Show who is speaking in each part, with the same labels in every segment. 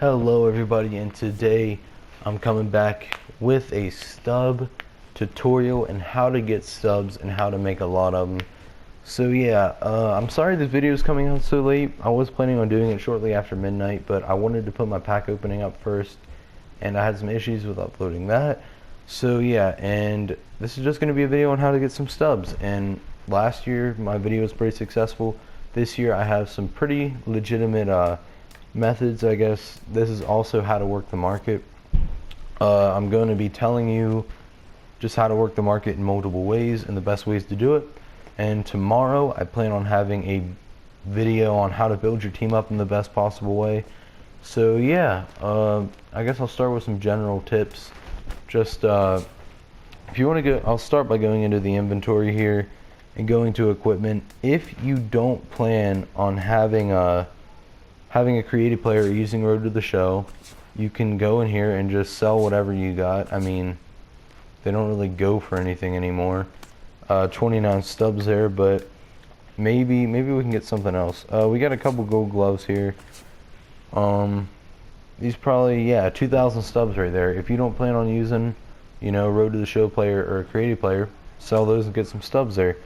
Speaker 1: Hello everybody, and today I'm coming back with a stub tutorial and how to get stubs and how to make a lot of them. So yeah, I'm sorry this video is coming out so late. I was planning on doing it shortly after midnight, but I wanted to put my pack opening up first and I had some issues with uploading that. So yeah, and this is just going to be a video on how to get some stubs. And last year my video was pretty successful. This year I have some pretty legitimate methods, I guess. This is also how to work the market. I'm going to be telling you just how to work the market in multiple ways and the best ways to do it. And tomorrow I plan on having a video on how to build your team up in the best possible way. So yeah, I guess I'll start with some general tips. Just if you want to go, I'll start by going into the inventory here and going to equipment. If you don't plan on having a creative player or using Road to the Show, you can go in here and just sell whatever you got. I mean, they don't really go for anything anymore. 29 stubs there, but maybe we can get something else. We got a couple gold gloves here. These probably, yeah, 2,000 stubs right there. If you don't plan on using, Road to the Show player or a creative player, sell those and get some stubs there.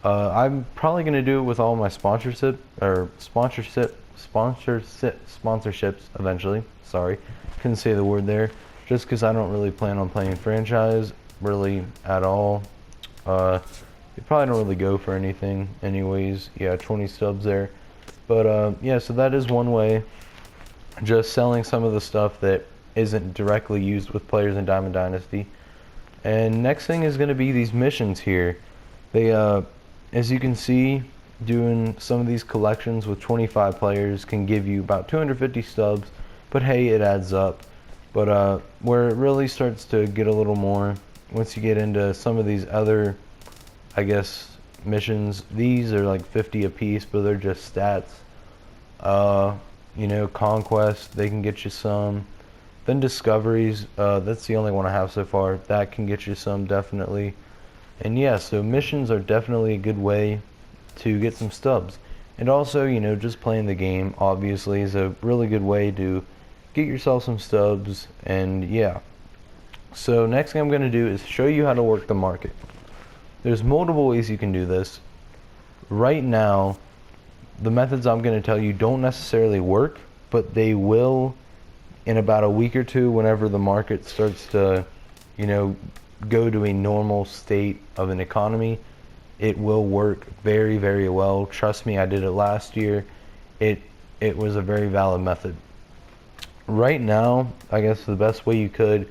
Speaker 1: I'm probably gonna do it with all my sponsorships eventually. Sorry, couldn't say the word there. Just because I don't really plan on playing franchise really at all. You probably don't really go for anything anyways. Yeah, 20 stubs there. But yeah, so that is one way. Just selling some of the stuff that isn't directly used with players in Diamond Dynasty. And next thing is going to be these missions here. They, as you can see, doing some of these collections with 25 players can give you about 250 stubs, but hey, it adds up. But where it really starts to get a little more, once you get into some of these other, I guess, missions, these are like 50 a piece, but they're just stats. Conquest, they can get you some. Then discoveries, that's the only one I have so far. That can get you some, definitely. And yeah, so missions are definitely a good way to get some stubs. And also, just playing the game, obviously, is a really good way to get yourself some stubs. And yeah. So next thing I'm going to do is show you how to work the market. There's multiple ways you can do this. Right now, the methods I'm going to tell you don't necessarily work, but they will in about a week or two whenever the market starts to, go to a normal state of an economy. It will work very, very well. Trust me, I did it last year. It was a very valid method. Right now, I guess the best way you could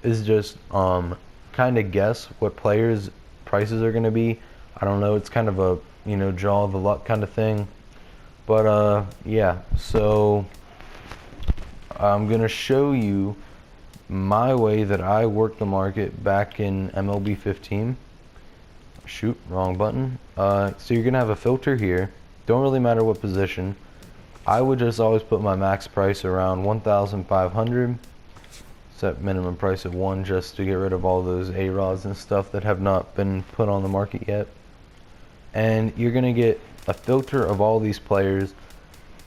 Speaker 1: is just kind of guess what players' prices are going to be. I don't know, it's kind of a, draw of the luck kind of thing. But yeah, so I'm going to show you my way that I worked the market back in MLB 15. Shoot, wrong button. So you're going to have a filter here. Don't really matter what position. I would just always put my max price around 1,500. Set minimum price of 1 just to get rid of all those A-Rods and stuff that have not been put on the market yet. And you're going to get a filter of all these players.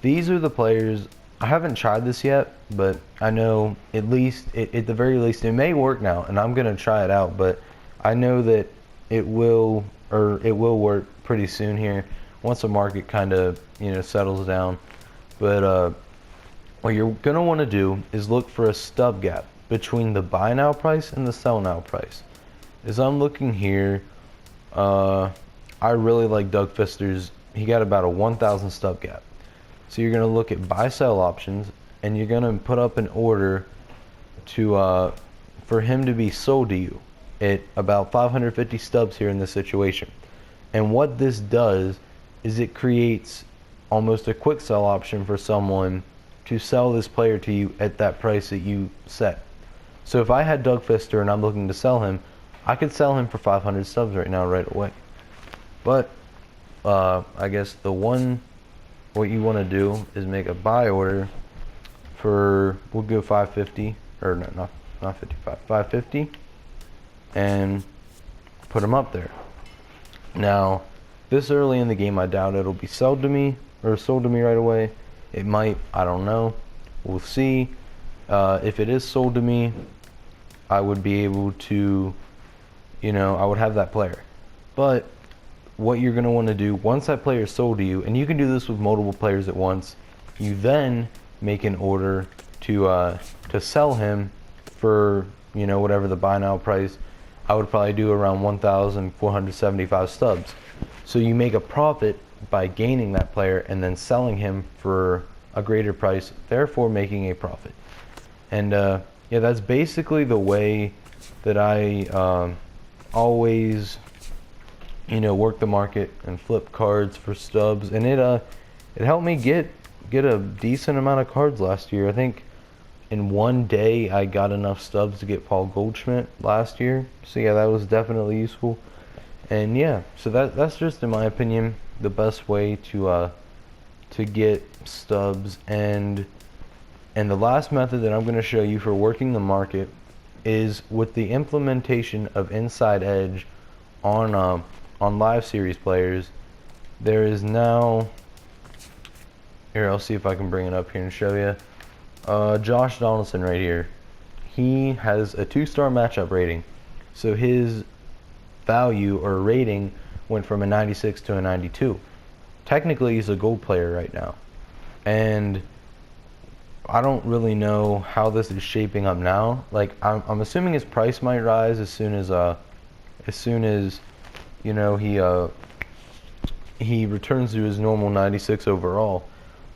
Speaker 1: These are the players. I haven't tried this yet, but I know at the very least it may work now, and I'm going to try it out, but I know that it will work pretty soon here once the market kind of settles down. But what you're going to want to do is look for a stub gap between the buy now price and the sell now price. As I'm looking here, I really like Doug Fister's. He got about a 1,000 stub gap. So you're going to look at buy sell options, and you're going to put up an order to for him to be sold to you at about 550 stubs here in this situation. And what this does is it creates almost a quick sell option for someone to sell this player to you at that price that you set. So if I had Doug Fister and I'm looking to sell him, I could sell him for 500 stubs right now, right away. But I guess what you want to do is make a buy order for, we'll go 550, or no, not 55, 550, and put them up there. Now, this early in the game, I doubt it'll be sold to me right away. It might, I don't know. we'll see. If it is sold to me, I would be able to, I would have that player. But what you're going to want to do once that player is sold to you, and you can do this with multiple players at once, you then make an order to sell him for, whatever the buy now price. I would probably do around 1,475 stubs. So you make a profit by gaining that player and then selling him for a greater price, therefore making a profit. And yeah, that's basically the way that I always, work the market and flip cards for stubs. And it helped me get a decent amount of cards last year. I think in one day I got enough stubs to get Paul Goldschmidt last year. So yeah, that was definitely useful. And yeah, so that's just, in my opinion, the best way to get stubs. And the last method that I'm going to show you for working the market is with the implementation of Inside Edge on live series players. There is now, here, I'll see if I can bring it up here and show you. Josh Donaldson right here. He has a 2-star matchup rating. So his value or rating went from a 96 to a 92. Technically, he's a gold player right now. And I don't really know how this is shaping up now. Like, I'm assuming his price might rise as soon as he returns to his normal 96 overall.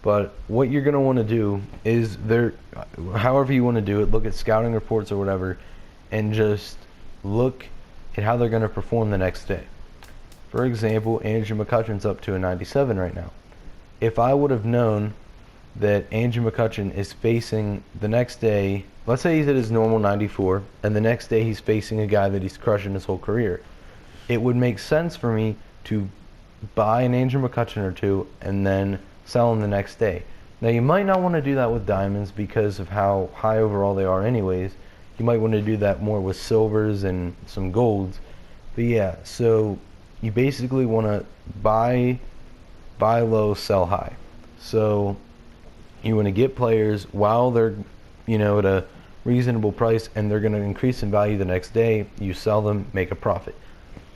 Speaker 1: But what you're going to want to do is, however you want to do it, look at scouting reports or whatever, and just look at how they're going to perform the next day. For example, Andrew McCutchen's up to a 97 right now. If I would have known that Andrew McCutchen is facing the next day, let's say he's at his normal 94, and the next day he's facing a guy that he's crushing his whole career, it would make sense for me to buy an Andrew McCutchen or two and then sell them the next day. Now, you might not want to do that with diamonds because of how high overall they are anyways. You might want to do that more with silvers and some golds. But yeah, so you basically want to buy low, sell high. So you want to get players while they're, at a reasonable price, and they're going to increase in value the next day. You sell them, make a profit.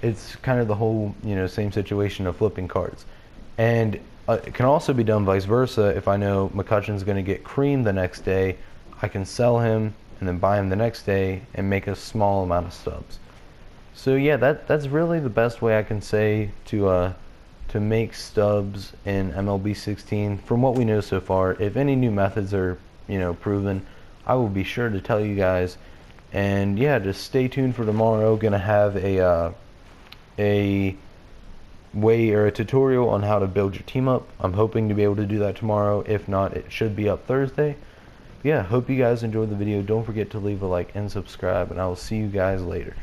Speaker 1: It's kind of the whole, same situation of flipping cards. And it can also be done vice versa. If I know McCutchen's going to get creamed the next day, I can sell him and then buy him the next day and make a small amount of stubs. So yeah, that's really the best way I can say to make stubs in MLB 16 from what we know so far. If any new methods are proven, I will be sure to tell you guys. And yeah, just stay tuned for tomorrow. Gonna have a way or a tutorial on how to build your team up. I'm hoping to be able to do that tomorrow. If not, it should be up Thursday. Yeah, hope you guys enjoyed the video. Don't forget to leave a like and subscribe, and I will see you guys later.